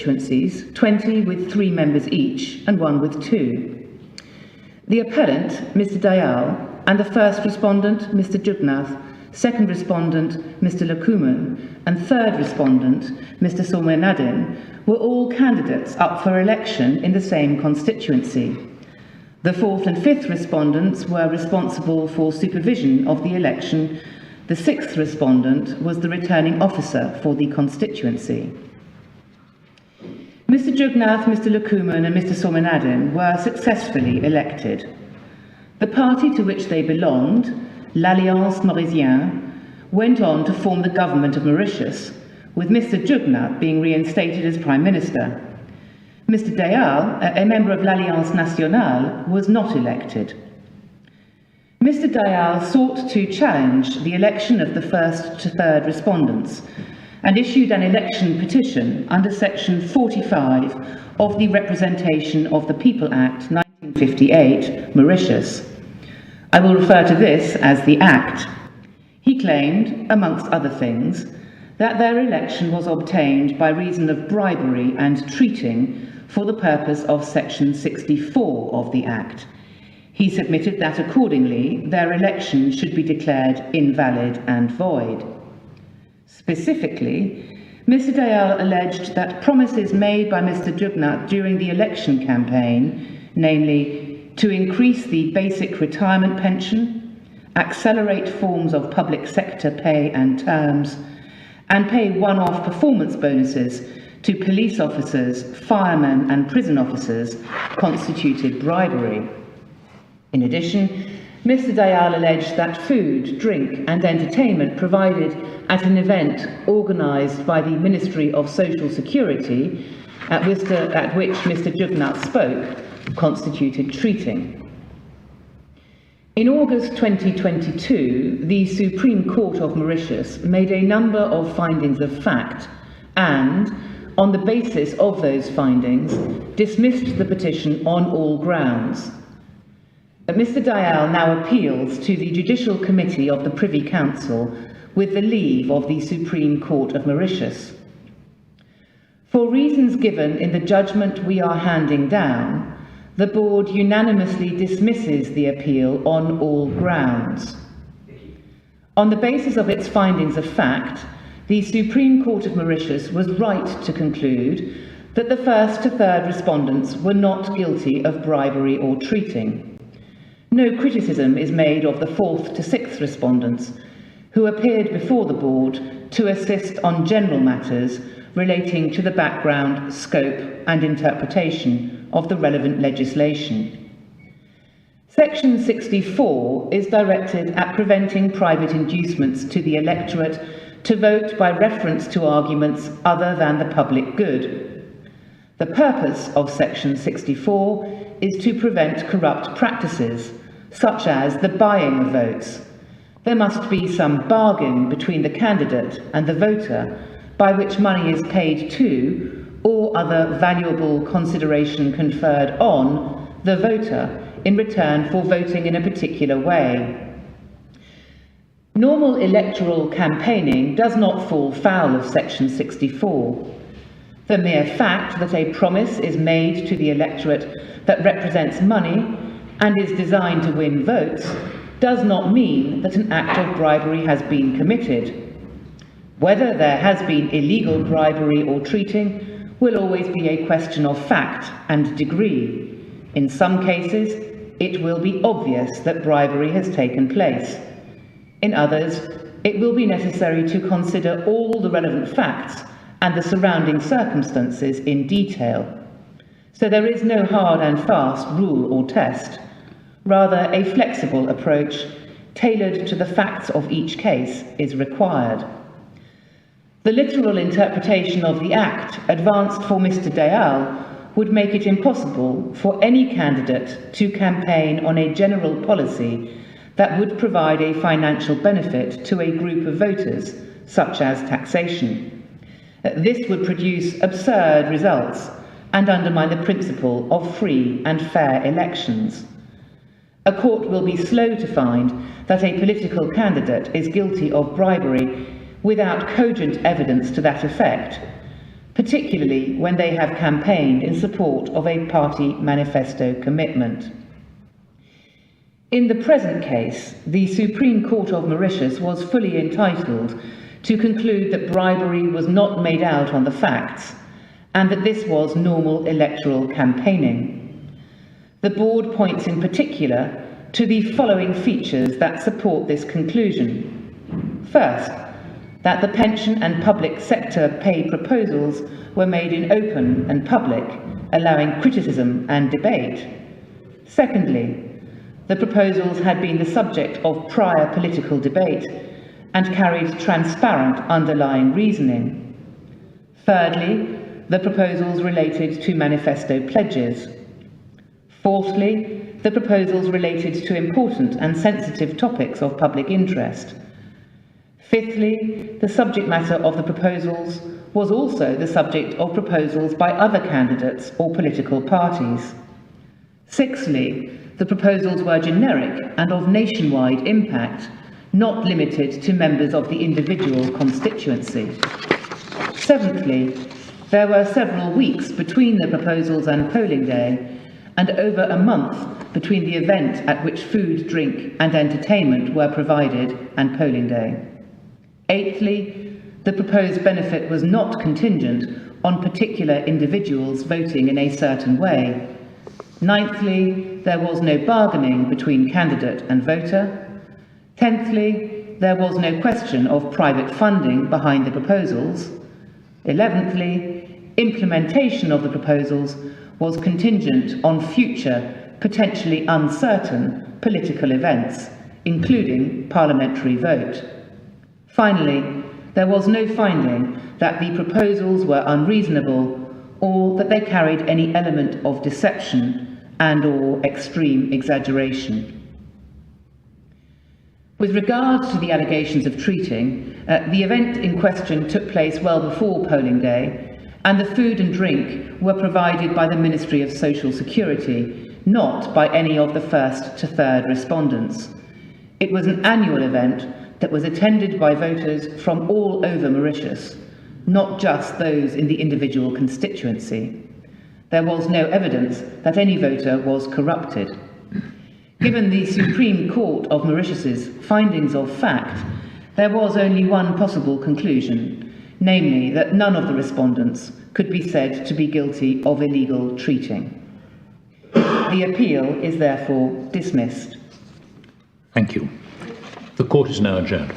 constituencies, 20 with 3 members each and 1 with 2. The appellant, Mr. Dayal, and the first respondent, Mr. Jugnath, second respondent, Mr. Lakuman, and third respondent, Mr. Somenadin, were all candidates up for election in the same constituency. The fourth and fifth respondents were responsible for supervision of the election. The sixth respondent was the returning officer for the constituency. Mr. Jugnath, Mr. Lakuman, and Mr. Somenadin were successfully elected. The party to which they belonged, l'Alliance Mauricienne, went on to form the government of Mauritius, with Mr. Jugnath being reinstated as Prime Minister. Mr. Dayal, a member of l'Alliance Nationale, was not elected. Mr. Dayal sought to challenge the election of the first to third respondents and issued an election petition under Section 45 of the Representation of the People Act 1958, Mauritius. I will refer to this as the Act. He claimed, amongst other things, that their election was obtained by reason of bribery and treating for the purpose of Section 64 of the Act. He submitted that accordingly their election should be declared invalid and void. Specifically, Mr. Dayal alleged that promises made by Mr. Jugnath during the election campaign, namely to increase the basic retirement pension, accelerate forms of public sector pay and terms, and pay one-off performance bonuses to police officers, firemen and prison officers, constituted bribery. In addition, Mr. Dayal alleged that food, drink and entertainment provided at an event organised by the Ministry of Social Security, at which Mr. Jugnath spoke, constituted treating. In August 2022, the Supreme Court of Mauritius made a number of findings of fact and, on the basis of those findings, dismissed the petition on all grounds. Mr. Dayal now appeals to the Judicial Committee of the Privy Council with the leave of the Supreme Court of Mauritius. For reasons given in the judgment we are handing down, the Board unanimously dismisses the appeal on all grounds. On the basis of its findings of fact, the Supreme Court of Mauritius was right to conclude that the first to third respondents were not guilty of bribery or treating. No criticism is made of the fourth to sixth respondents, who appeared before the Board to assist on general matters relating to the background, scope and interpretation of the relevant legislation. Section 64 is directed at preventing private inducements to the electorate to vote by reference to arguments other than the public good. The purpose of Section 64 is to prevent corrupt practices, such as the buying of votes. There must be some bargain between the candidate and the voter by which money is paid to or other valuable consideration conferred on the voter in return for voting in a particular way. Normal electoral campaigning does not fall foul of Section 64. The mere fact that a promise is made to the electorate that represents money and is designed to win votes does not mean that an act of bribery has been committed. Whether there has been illegal bribery or treating will always be a question of fact and degree. In some cases, it will be obvious that bribery has taken place. In others, it will be necessary to consider all the relevant facts and the surrounding circumstances in detail. So there is no hard and fast rule or test, rather a flexible approach tailored to the facts of each case is required. The literal interpretation of the Act advanced for Mr. Dayal would make it impossible for any candidate to campaign on a general policy that would provide a financial benefit to a group of voters, such as taxation. This would produce absurd results and undermine the principle of free and fair elections. A court will be slow to find that a political candidate is guilty of bribery without cogent evidence to that effect, particularly when they have campaigned in support of a party manifesto commitment. In the present case, the Supreme Court of Mauritius was fully entitled to conclude that bribery was not made out on the facts, and that this was normal electoral campaigning. The board points in particular to the following features that support this conclusion. First, that the pension and public sector pay proposals were made in open and public, allowing criticism and debate. Secondly, the proposals had been the subject of prior political debate and carried transparent underlying reasoning. Thirdly, the proposals related to manifesto pledges. Fourthly, the proposals related to important and sensitive topics of public interest. Fifthly, the subject matter of the proposals was also the subject of proposals by other candidates or political parties. Sixthly, the proposals were generic and of nationwide impact, not limited to members of the individual constituency. Seventhly, there were several weeks between the proposals and polling day, and over a month between the event at which food, drink, and entertainment were provided and polling day. Eighthly, the proposed benefit was not contingent on particular individuals voting in a certain way. Ninthly, there was no bargaining between candidate and voter. Tenthly, there was no question of private funding behind the proposals. 11thly, implementation of the proposals was contingent on future, potentially uncertain political events, including parliamentary vote. Finally, there was no finding that the proposals were unreasonable or that they carried any element of deception and/or extreme exaggeration. With regard to the allegations of treating, the event in question took place well before polling day, and the food and drink were provided by the Ministry of Social Security, not by any of the first to third respondents. It was an annual event that was attended by voters from all over Mauritius, not just those in the individual constituency. There was no evidence that any voter was corrupted. Given the Supreme Court of Mauritius's findings of fact, there was only one possible conclusion, namely that none of the respondents could be said to be guilty of illegal treating. The appeal is therefore dismissed. Thank you. The court is now adjourned.